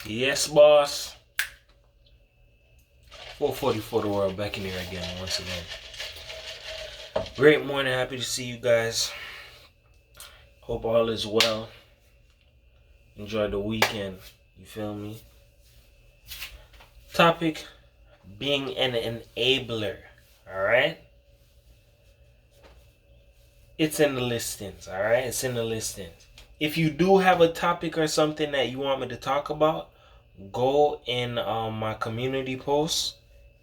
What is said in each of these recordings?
Yes, boss. 444 the world, back in here again, once again. Great morning, happy to see you guys. Hope all is well. Enjoy the weekend, you feel me? Topic, being an enabler, alright? It's in the listings, alright? It's in the listings. If you do have a topic or something that you want me to talk about, go in my community post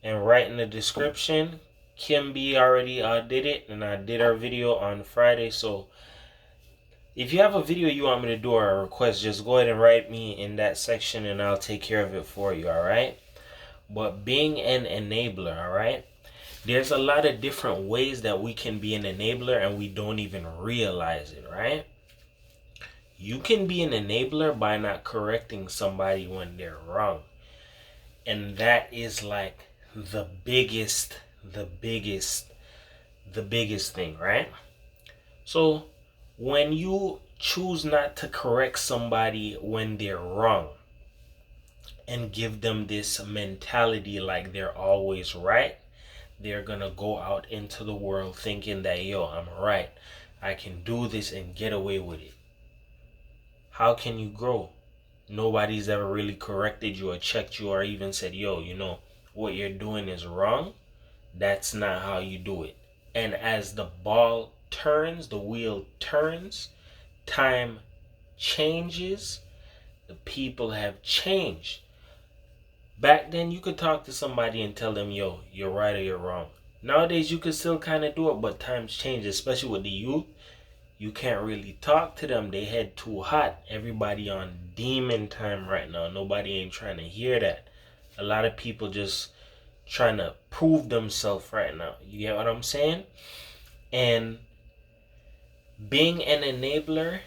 and write in the description. Kim B already did it, and I did our video on Friday. So if you have a video you want me to do or a request, just go ahead and write me in that section and I'll take care of it for you, alright? But being an enabler, alright? There's a lot of different ways that we can be an enabler and we don't even realize it, right? You can be an enabler by not correcting somebody when they're wrong. And that is like the biggest thing, right? So when you choose not to correct somebody when they're wrong and give them this mentality like they're always right, they're gonna go out into the world thinking that, yo, I'm right, I can do this and get away with it. How can you grow? Nobody's ever really corrected you or checked you or even said, yo, you know, what you're doing is wrong. That's not how you do it. And as the ball turns, the wheel turns, time changes, the people have changed. Back then, you could talk to somebody and tell them, yo, you're right or you're wrong. Nowadays, you could still kind of do it, but times change, especially with the youth. You can't really talk to them. They head too hot. Everybody on demon time right now. Nobody ain't trying to hear that. A lot of people just trying to prove themselves right now. You get what I'm saying? And being an enabler,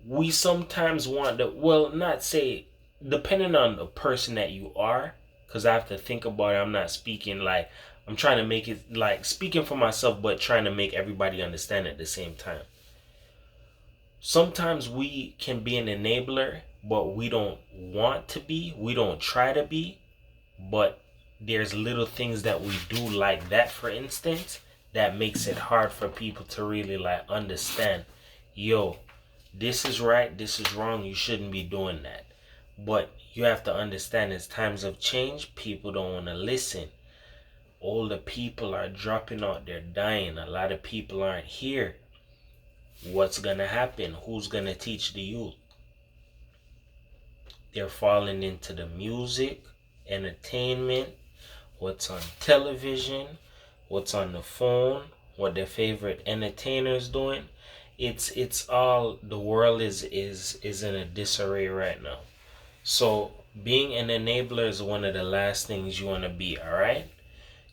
we sometimes want to, well, not say, depending on the person that you are, because I have to think about it. I'm not speaking like, I'm trying to make it like speaking for myself, but trying to make everybody understand at the same time. Sometimes we can be an enabler, but we don't want to be. We don't try to be. But there's little things that we do like that, for instance, that makes it hard for people to really like understand, yo, this is right, this is wrong, you shouldn't be doing that. But you have to understand, as times have changed, people don't want to listen. Older people are dropping out, they're dying. A lot of people aren't here. What's gonna happen? Who's gonna teach the youth? They're falling into the music, entertainment, what's on television, what's on the phone, what their favorite entertainers doing. It's all, the world is in a disarray right now. So being an enabler is one of the last things you want to be, all right?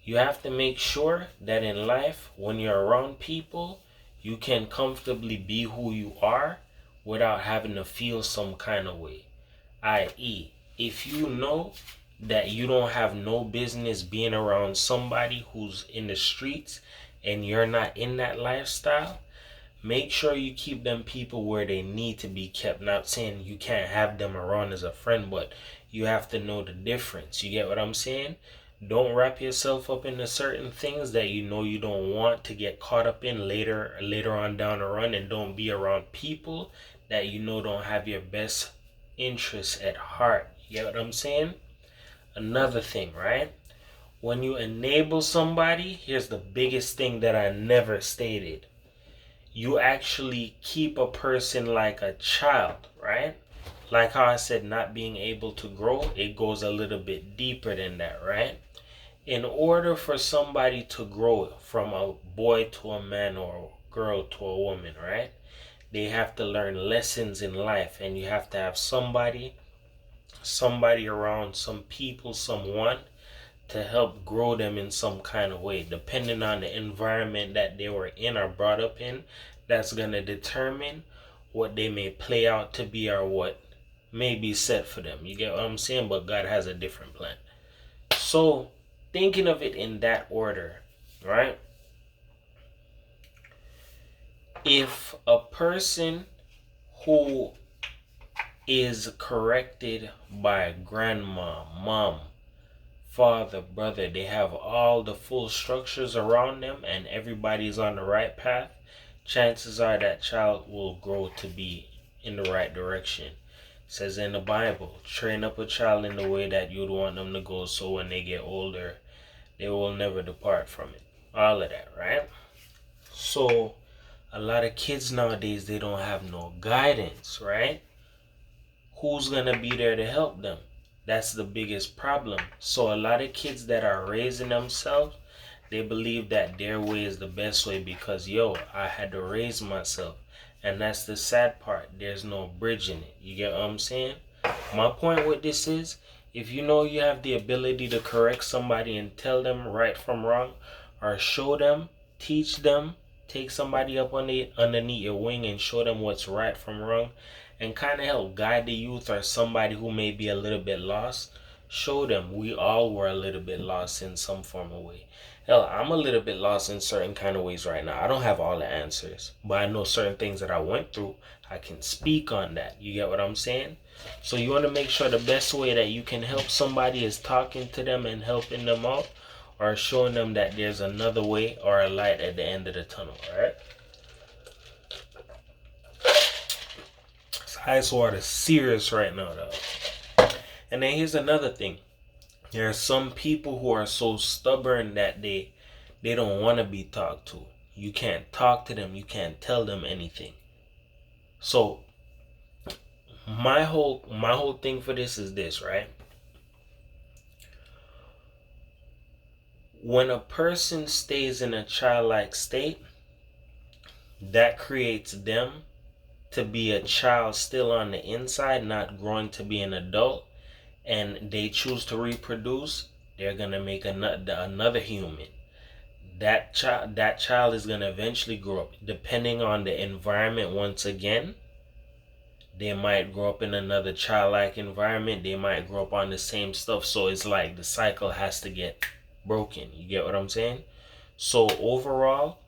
You have to make sure that in life, when you're around people, you can comfortably be who you are without having to feel some kind of way. I.e., if you know that you don't have no business being around somebody who's in the streets and you're not in that lifestyle, make sure you keep them people where they need to be kept. Not saying you can't have them around as a friend, but you have to know the difference. You get what I'm saying? Don't wrap yourself up into certain things that you know you don't want to get caught up in later on down the run, and don't be around people that you know don't have your best interests at heart. You get what I'm saying? Another thing, right? When you enable somebody, here's the biggest thing that I never stated. You actually keep a person like a child, right? Like how I said, not being able to grow, it goes a little bit deeper than that, right? In order for somebody to grow from a boy to a man or a girl to a woman, right? They have to learn lessons in life, and you have to have somebody around, some people, someone to help grow them in some kind of way, depending on the environment that they were in or brought up in. That's going to determine what they may play out to be or what may be set for them. You get what I'm saying? But God has a different plan. So thinking of it in that order, right? If a person who is corrected by grandma, mom, father, brother. They have all the full structures around them and everybody's on the right path, chances are that child will grow to be in the right direction. It says in the Bible, train up a child in the way that you'd want them to go, so when they get older, they will never depart from it. All of that, right? So a lot of kids nowadays, they don't have no guidance, right? Who's gonna be there to help them? That's the biggest problem. So a lot of kids that are raising themselves, they believe that their way is the best way because, yo, I had to raise myself. And that's the sad part. There's no bridging it. You get what I'm saying? My point with this is, if you know you have the ability to correct somebody and tell them right from wrong, or show them, teach them, take somebody up on underneath your wing and show them what's right from wrong, and kind of help guide the youth or somebody who may be a little bit lost, show them we all were a little bit lost in some form of way. Hell, I'm a little bit lost in certain kind of ways right now. I don't have all the answers, but I know certain things that I went through. I can speak on that. You get what I'm saying? So you want to make sure the best way that you can help somebody is talking to them and helping them out, or showing them that there's another way or a light at the end of the tunnel, alright? Ice water serious right now, though. And then here's another thing. There are some people who are so stubborn that they don't want to be talked to. You can't talk to them. You can't tell them anything. So my whole thing for this is this, right? When a person stays in a childlike state, that creates them to be a child still on the inside, not growing to be an adult, and they choose to reproduce, they're gonna make another human. That child is gonna eventually grow up, depending on the environment. Once again, they might grow up in another childlike environment. They might grow up on the same stuff. So it's like the cycle has to get broken. You get what I'm saying? So overall,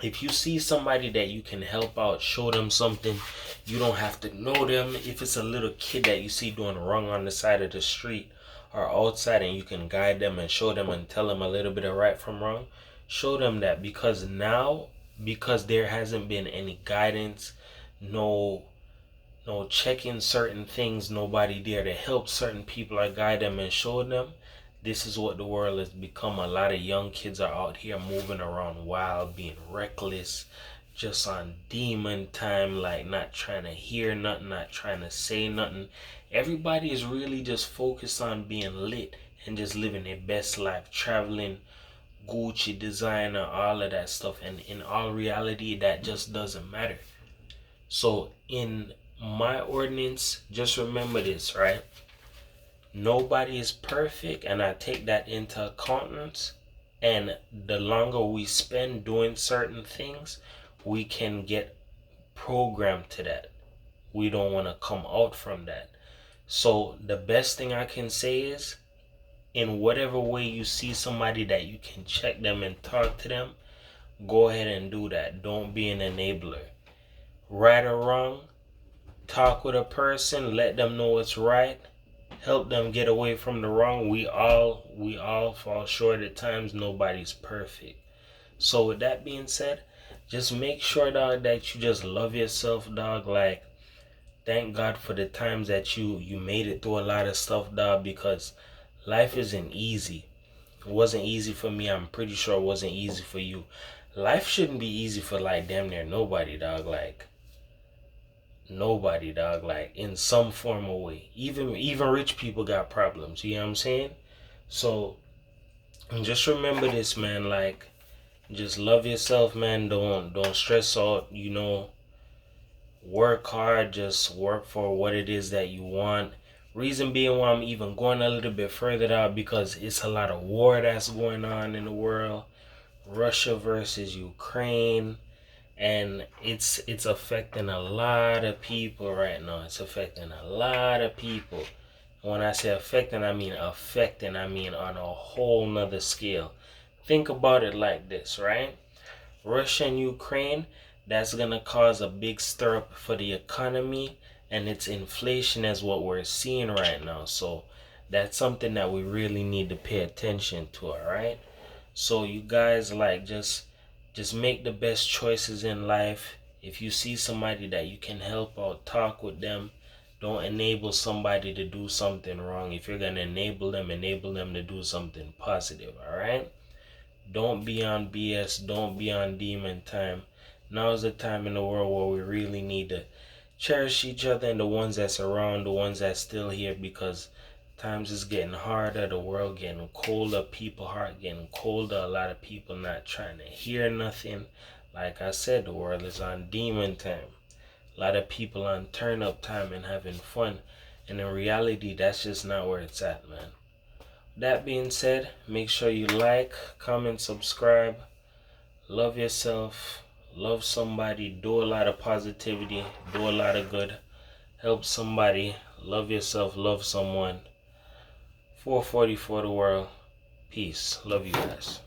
if you see somebody that you can help out, show them something. You don't have to know them. If it's a little kid that you see doing wrong on the side of the street or outside, and you can guide them and show them and tell them a little bit of right from wrong, show them that. Because there hasn't been any guidance, no checking certain things, nobody there to help certain people or guide them and show them. This is what the world has become. A lot of young kids are out here moving around wild, being reckless, just on demon time, like not trying to hear nothing, not trying to say nothing. Everybody is really just focused on being lit and just living their best life, traveling, Gucci, designer, all of that stuff. And in all reality, that just doesn't matter. So in my ordinance, just remember this, right? Nobody is perfect, and I take that into account. And the longer we spend doing certain things, we can get programmed to that. We don't want to come out from that. So the best thing I can say is, in whatever way you see somebody that you can check them and talk to them, go ahead and do that. Don't be an enabler. Right or wrong, talk with a person, let them know what's right, help them get away from the wrong. We all fall short at times. Nobody's perfect. So with that being said, just make sure, dog, that you just love yourself, dog. Like, thank God for the times that you made it through a lot of stuff, dog, because life isn't easy. It wasn't easy for me. I'm pretty sure it wasn't easy for you. Life shouldn't be easy for like damn near nobody, dog. Like, nobody, dog. Like, in some form or way, even rich people got problems. You know what I'm saying? So just remember this, man. Like, just love yourself, man. Don't stress out. Work hard. Just work for what it is that you want. Reason being why I'm even going a little bit further out, because it's a lot of war that's going on in the world. Russia versus Ukraine. And it's affecting a lot of people right now. It's affecting a lot of people. When I say affecting, I mean on a whole nother scale. Think about it like this, right? Russia and Ukraine, that's gonna cause a big stir up for the economy. and it's inflation as what we're seeing right now. So that's something that we really need to pay attention to. All right, so you guys, like, just make the best choices in life. If you see somebody that you can help out, talk with them. Don't enable somebody to do something wrong. If you're gonna enable them to do something positive. All right, don't be on BS. Don't be on demon time. Now is the time in the world where we really need to cherish each other and the ones that's around, the ones that's still here, because times is getting harder, the world getting colder, people heart getting colder, a lot of people not trying to hear nothing. Like I said, the world is on demon time. A lot of people on turn up time and having fun. And in reality, that's just not where it's at, man. That being said, make sure you like, comment, subscribe, love yourself, love somebody, do a lot of positivity, do a lot of good, help somebody, love yourself, love someone. 440 for the world. Peace. Love you guys.